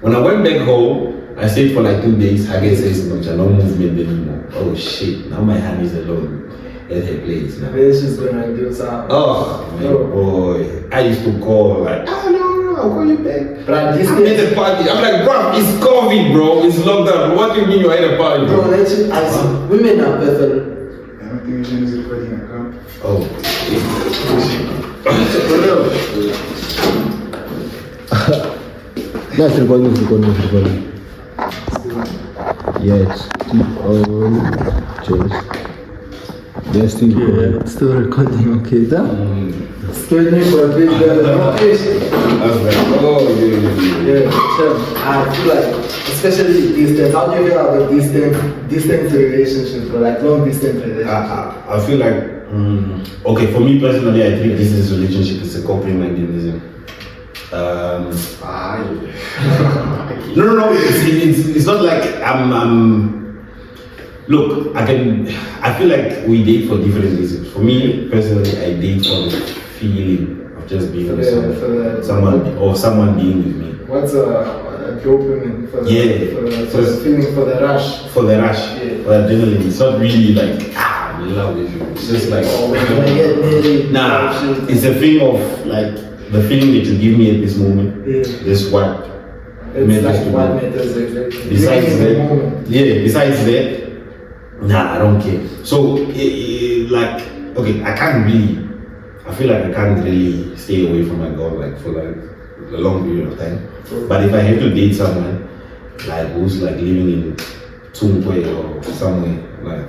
When I went back home, I stayed for like 2 days. Hage says, no movement anymore. Oh shit, now my hand is alone at her place now. This is gonna do something. Oh, man, boy. I used to call like, no, I'll call you back. But this I'm at the party. I'm like, bro, it's COVID, bro. It's lockdown. What do you mean you're at a party, bro? Bro, that's it. I see. Women are better. I don't think Vision is recording an account. Oh. No, it's recording. Yes. Cheers. They're still recording. Yeah, still recording, okay, done. Excuse me for a bit, I was like, oh, yeah, sure. I feel like, especially distance, how do you feel about distance relationship or like long distance relationship? I feel like, okay, for me personally, I think this relationship is a coping mechanism. No. It's not like look, I feel like we date for different reasons. For me personally, I date for the feeling of just being with someone being with me. What's a dopamine for the feeling, for the rush? For the rush, yeah. For adrenaline. It's not really like love with you. It's just like it's a thing of like the feeling that you give me at this moment. Yeah. That's what matters to what me. Matters exactly. Besides that, nah, I don't care. So, like, okay, I feel like I can't really stay away from my girl like for like a long period of time. But if I have to date someone like who's like living in Tungwe or somewhere, like,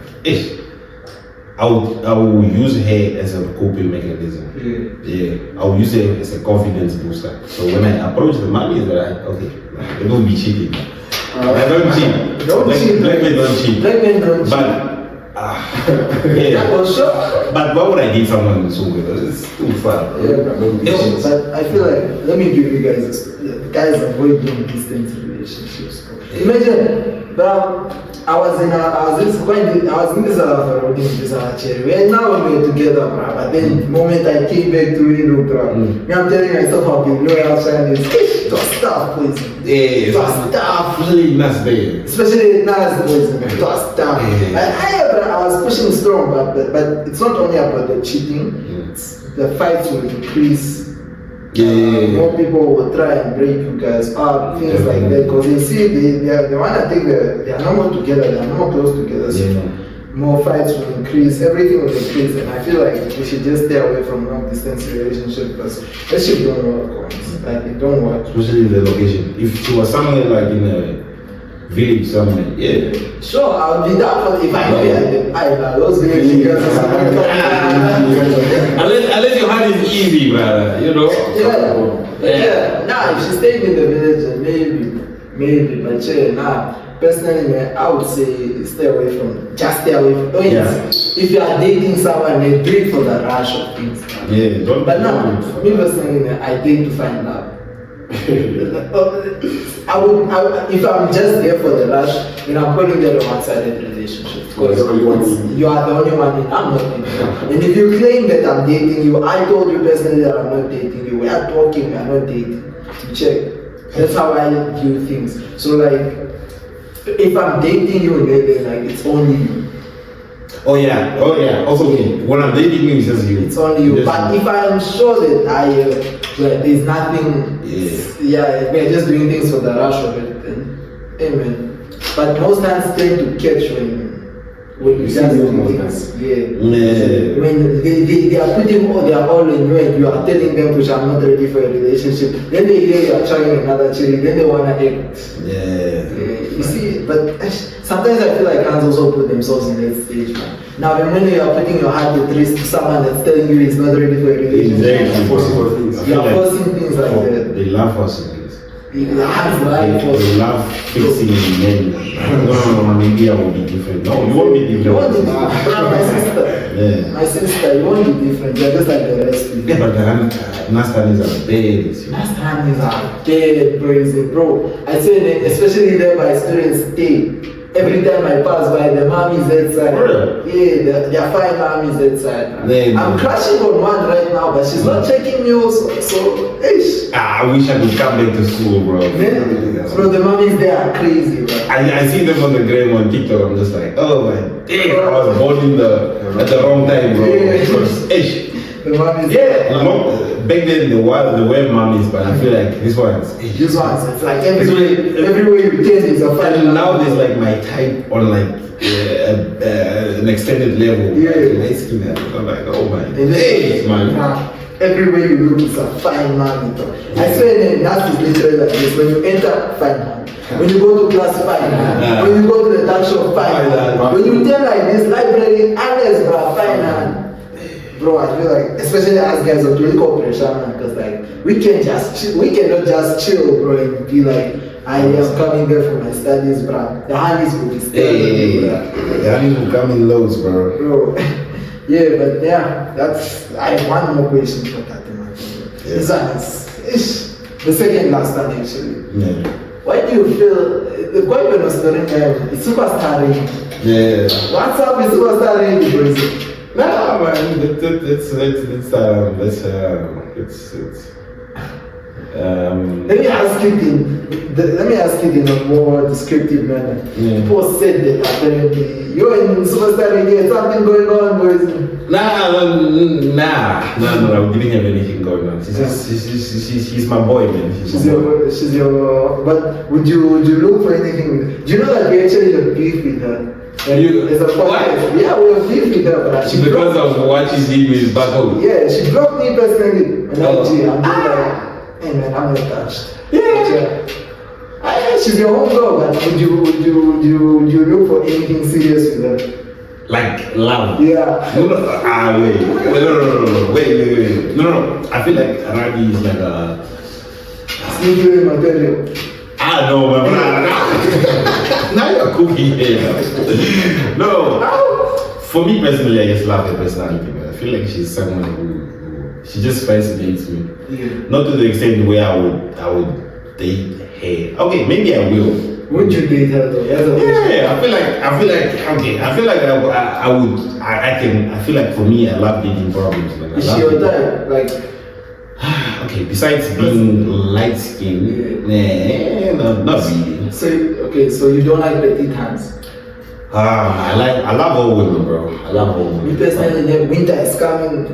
I will use her as a coping mechanism. Yeah. I will use her as a confidence booster. So when I approach the mommy, it's like, okay, they don't be cheating. I don't cheat. Black men don't cheat. Black men don't cheat. But but why would I date someone so good? It's too far. But I feel like, let me give you guys, guys avoid doing distance relationships. Imagine, bro, I was in this chair. And now we're together, bro. But then the moment I came back to you, bro, I'm telling myself I've been loyal Chinese. It was tough, boys. Yeah, it was tough. Really nice day. Especially Nust, boys. It was tough. I was pushing strong, but it's not only about the cheating. It's the fights will increase. More people will try and break you guys up, things like that, because they see they want to take they are no more together, they are no more close together, so more fights will increase, everything will increase, and I feel like we should just stay away from long distance relationship because that shit don't work, like it don't work. Especially the location. If you were somewhere like in village somewhere. Yeah. Sure, I'll be down for if I know you're I was going to unless your hand is easy, brother, you know. Yeah. Nah, if she stayed in the village, maybe, but yeah, nah. Personally, man, I would say stay away from. If you are dating someone, they do it for the rush of things. Yeah, don't. But no, me personally, man, I date to find love. I would, if I'm just there for the rush, then I'm calling that a one-sided relationship. Because you are the only one, and I'm not dating. And if you claim that I'm dating you, I told you personally that I'm not dating you. We are talking, we are not dating. You check. That's how I view things. So like, if I'm dating you, then like it's only you. Oh yeah. Also me. When I'm dating you, it's just you. It's only you. But if I am sure that there's nothing, we're just doing things for the rush of it, then amen. But most times tend to catch when you just do things. When they are putting all in you and you are telling them, which I'm not ready for a relationship, then they hear you are trying another chili, then they wanna act. You see, but sometimes I feel like guys also put themselves in that stage, man. Now, when you are putting your heart at risk to someone that's telling you he's not ready for a relationship, Exactly. you are forcing things like that. They love forcing things. They love fixing men. No, maybe I will be different. No, you won't be different. You won't be different. My sister, you won't be different. You're just like the rest of them. But the Nastanis are bad. Nastanis are dead, bro. I say, especially there by students, Tate. Every time I pass by, the mom is that side. Yeah, their fine mom is that side. I'm crashing on one right now, but she's not checking me also. So, ish. I wish I could come back to school, bro. Bro, the mommies there are crazy, bro. I see them on the gram on TikTok. I'm just like, oh my damn, I was born at the wrong time, bro. Ish. The mommies. Back then the web mommies, but I feel like this one's. This one's, it's like everywhere you turn is a fight. And now there's like my type on like an extended level. Light skin. I'm like, oh my days, man. Everywhere you look, it's a fine man. I swear, Nust is literally like this. When you enter, fine man. When you go to class, fine man. When you go to the dark shop, fine man. When you tell like this library, honest, bro, fine man. Bro, I feel like, especially as guys are doing cooperation, because like we cannot just chill, bro, and be like, I am coming there for my studies, bro. The honeys will be staying, bro. The honeys will come in loads, bro. But I have one more question for Tate, man. This one is the second last one actually. Why do you feel the boyfriend was telling them it's Superstar Rady? What's up with Superstar Rady, bro? Nah, man, let me ask it in a more descriptive manner. People said that apparently you and Superstar Rady had something going on, boys. Nah, we didn't have anything going on. She's my boy, man. She's your. But would you look for anything? Do you know that we actually have beef with her? There's a podcast. Yeah, we have beef with her, but because of what she did with back home. Yeah, she blocked me personally. And I'm just like, hey man, I'm not touched. She's your own girl, but would you look for anything serious with her? Like love? Yeah. Wait. No. I feel like Rady is like a sneaky material. No, man. Now you're cooking here. No. For me personally, I just love her personality, man. I feel like she's someone who she just fascinates me. Not to the extent where I would date her. Okay, maybe I will. Would you date her though? I feel like for me, I love dating problems. Is she your type? Like okay, besides being light skinned, not really. So you don't like petite hands? I love all women, bro. I love all women. Me personally, the winter is coming.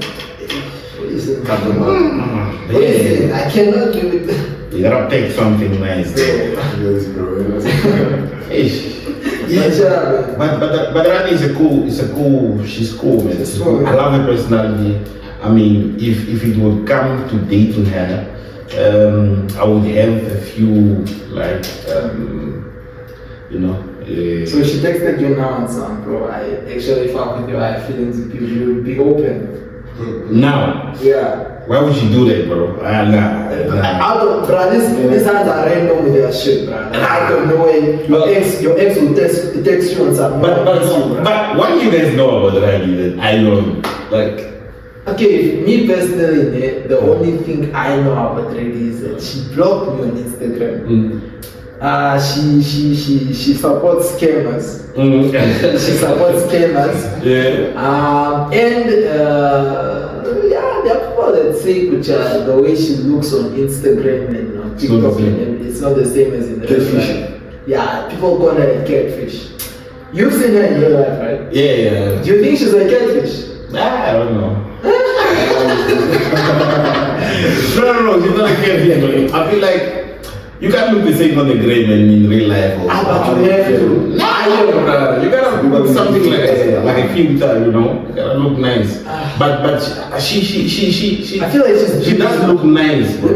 I cannot do it. You gotta take something nice, bro. But Rady is she's cool, man. I love her personality. I mean, if it would come to dating her, I would have a few you know. So she texted you now and son, bro, I actually fuck with you, I have feelings with you, you would be open. Now, Yeah. why would she do that, bro? Nah. Bro, these hands are random with their shit, bro. I don't know when your ex will text you on something. But what do you guys know about Rady that I know? Like, okay, me personally, the only thing I know about Rady is that she blocked me on Instagram. She supports scammers. She supports scammers. Yeah. Yeah, there are people that say the way she looks on Instagram and on TikTok, it's not the same as in the real life. Yeah, people call her a catfish. You've seen her in real life, right? Yeah. Do you think she's a catfish? I don't know. No, she's not a catfish. I feel like you can't look the same on the gram and in real life. But you have to. You gotta look something like a filter, you know. You gotta look nice. But she I feel like she does look nice, bro.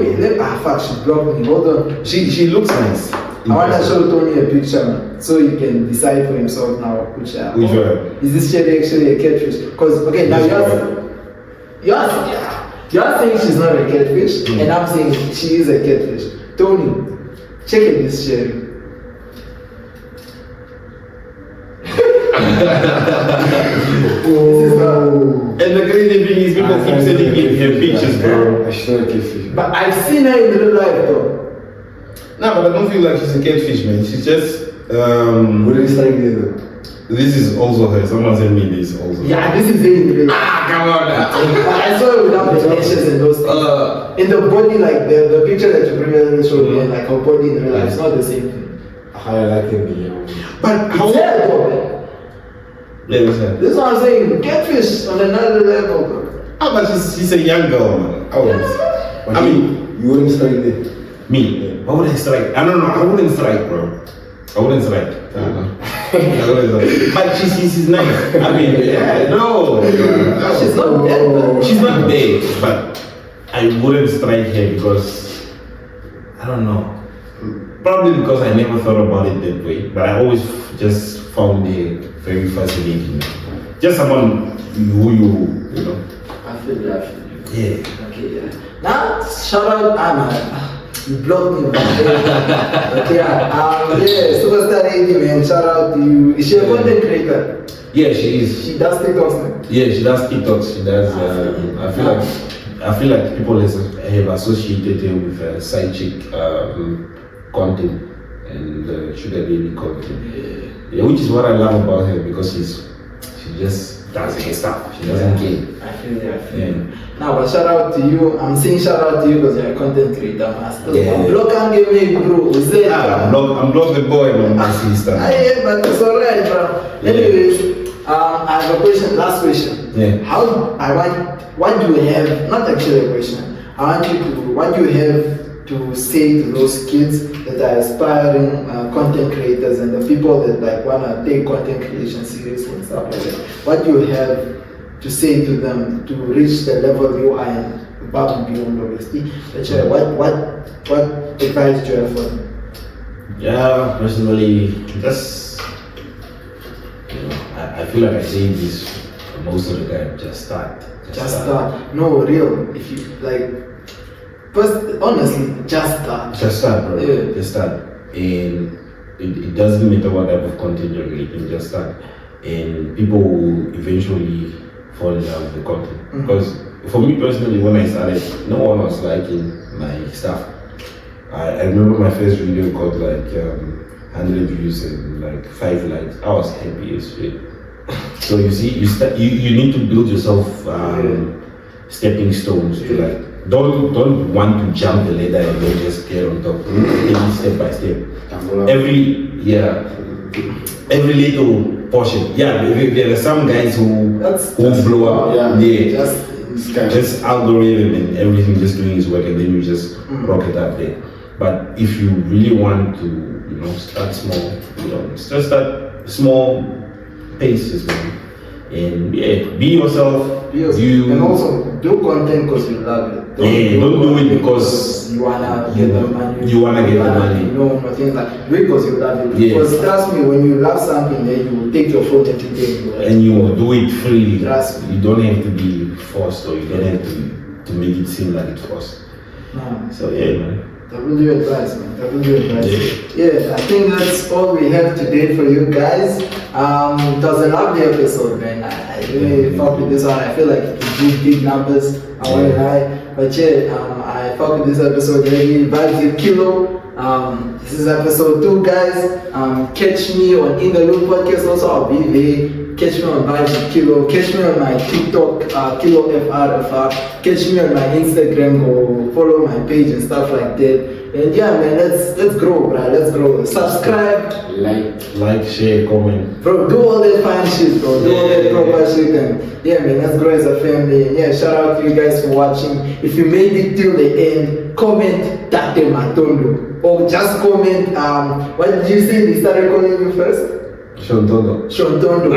Fuck, she blocked me. Hold on. She looks nice. I want to show Tony a picture, man, so he can decide for himself now which one. Is this shit actually a catfish? Because okay, now you're saying she's not a catfish, and I'm saying she is a catfish. Tony, check it this shit. And the crazy thing is people keep sending me her pictures, bro. But I've seen her in real life, though. No, but I don't feel like she's a catfish, man. She's just this is also her. Someone sent me this also. Yeah, this is it in real life. Come on. I saw it without the lashes and those things. In the body, like the picture that you previously showed me, like her body in real life, it's not the same thing. I like it. But how? Yeah, bro. Yeah, what's that? This is what I'm saying. Catfish on another level, bro. But she's a young girl, man. I mean, you wouldn't strike it. Me? Why would I strike? I don't know. I wouldn't strike, bro. I wouldn't strike. But she's nice. I mean, no. She's not dead, bro. She's not dead, but I wouldn't strike her because I don't know. Probably because I never thought about it that way. But I always just found it very fascinating. Just someone who you know. I feel you. Yeah. Okay, yeah. Now, shout out Anna. You blocked me, man. Okay, Superstar Rady, man. Shout out to you. Is she a content creator? Yeah, she is. She does TikToks, man. Yeah, she does TikToks. She does. I feel like people have associated her with side chick content and sugar baby content. Yeah, which is what I love about her because she just does her stuff. She doesn't care. I feel you. Now, but shout out to you. I'm saying shout out to you because you're a content creator, master. Block and give me, bro. Is it? I'm block the boy, man. My sister. Yeah, but it's alright, bro. Anyways, I have a question. Last question. Yeah. What do you have? Not actually a question. What do you have to say to those kids that are aspiring content creators and the people that like wanna take content creation seriously and stuff like that? What do you have to say to them to reach the level you are in, above and beyond, obviously? What advice do you have for them? Yeah, personally, just I feel like I say this most of the time. Just start. Just start. No, real. If you like. First, honestly, just start. Just start, bro. Yeah. Just start. And it doesn't matter what type of content you're making, just start. And people will eventually fall in love with the content. Because for me personally, when I started, no one was liking my stuff. I remember my first video got like 100 views and like 5 likes. I was happy as shit. So you see, you need to build yourself stepping stones to like. Don't want to jump the ladder and then just get on top. Take it step by step. Every little portion. Yeah, there are some guys who blow up. Just algorithm and everything just doing his work and then you just rock it up there. But if you really want to, start small, just start small paces, man. And be yourself. And also do content because you love it. Don't do it because you wanna get the money. You wanna get the money. You know, things like because you love it. Yes. Because trust me, when you love something, then you will take your phone every day. And you will do it freely. Trust me. You don't have to be forced, or you don't have to make it seem like it's forced. No. So yeah, man. W advice, man. W advice. Yeah, I think that's all we have today for you guys. It was a lovely episode, man. I really fuck with this one. I feel like it did big numbers. I won't lie. But yeah, I fuck with this episode. Really vibes with Kilo. This is episode 2, guys. Catch me on In the Loop podcast. Also, I'll be there. Catch me on Vibes with Kilo. Catch me on my TikTok, Kilo FRFR. Catch me on my Instagram. Go follow my page and stuff like that. And yeah, man, let's grow, bro. Let's grow. Subscribe, like, share, comment. bro. Do all that fine shit, bro. Do all that proper shit, and yeah, man, let's grow as a family. And yeah, shout out to you guys for watching. If you made it till the end, comment Tate Matondo, or just comment. What did you say? They started calling you first. Shontondo. Shontondo.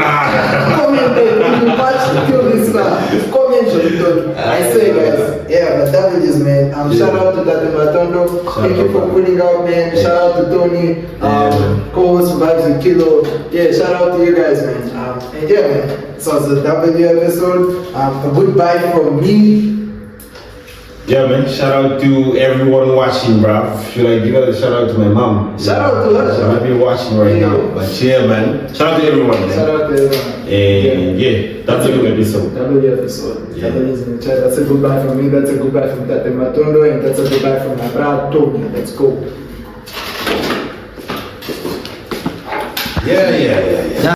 Comment if you watch till this far. Comment Shontondo. I say, guys. Yeah, but that is, man. Shout out to Tate Matondo. Thank you for putting out, man. Shout out to Tony. Co-host Vibes with Kilo. Yeah, shout out to you guys, man. And yeah, man. So it's a W episode. A goodbye from me. Yeah, man. Shout out to everyone watching, bruv. Should I give a shout out to my mom? Shout out to her. She might be watching right now. But yeah, man. Shout out to everyone, man. Shout out to everyone. And yeah, that's a good episode. W episode. Yeah. That's a goodbye from me. That's a goodbye from Tate Matondo. And that's a goodbye from my brother Tony. Let's go. Yeah.